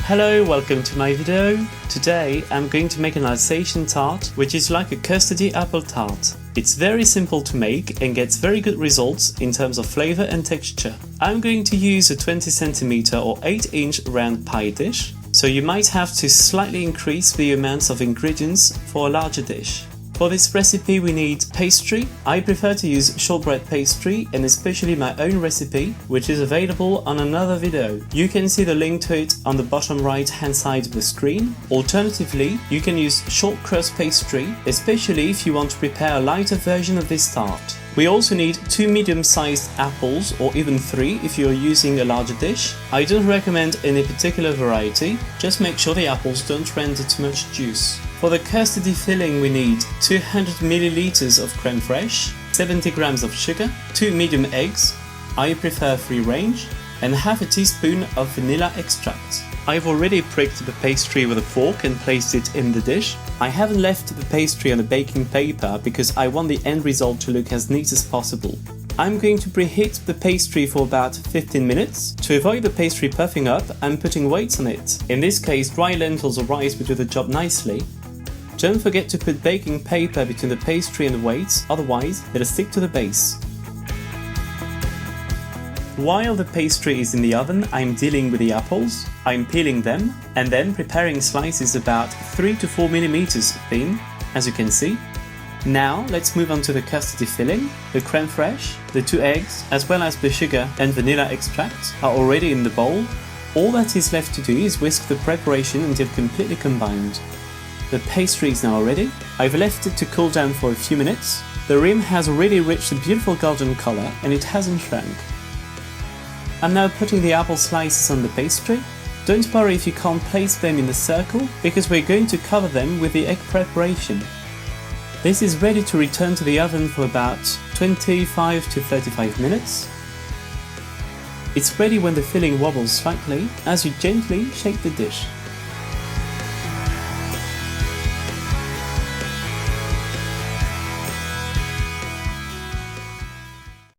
Hello, welcome to my video. Today I'm going to make an Alsatian tart, which is like a custardy apple tart. It's very simple to make and gets very good results in terms of flavor and texture. I'm going to use a 20cm or 8-inch round pie dish, so you might have to slightly increase the amounts of ingredients for a larger dish. For this recipe we need pastry. I prefer to use shortbread pastry and especially my own recipe, which is available on another video. You can see the link to it on the bottom right hand side of the screen. Alternatively, you can use shortcrust pastry, especially if you want to prepare a lighter version of this tart. We also need 2 medium-sized apples, or even 3 if you're using a larger dish. I don't recommend any particular variety, just make sure the apples don't render too much juice. For the custardy filling we need 200 ml of crème fraiche, 70 grams of sugar, 2 medium eggs, I prefer free range, and half a teaspoon of vanilla extract. I've already pricked the pastry with a fork and placed it in the dish. I haven't left the pastry on the baking paper because I want the end result to look as neat as possible. I'm going to preheat the pastry for about 15 minutes. To avoid the pastry puffing up, I'm putting weights on it. In this case, dry lentils or rice would do the job nicely. Don't forget to put baking paper between the pastry and the weights, otherwise it'll stick to the base. While the pastry is in the oven, I'm dealing with the apples. I'm peeling them and then preparing slices about 3 to 4 mm thin, as you can see. Now let's move on to the custardy filling. The crème fraiche, the 2 eggs, as well as the sugar and vanilla extract are already in the bowl. All that is left to do is whisk the preparation until completely combined. The pastry is now ready. I've left it to cool down for a few minutes. The rim has already reached a beautiful golden color and it hasn't shrunk. I'm now putting the apple slices on the pastry. Don't worry if you can't place them in the circle, because we're going to cover them with the egg preparation. This is ready to return to the oven for about 25 to 35 minutes. It's ready when the filling wobbles slightly as you gently shake the dish.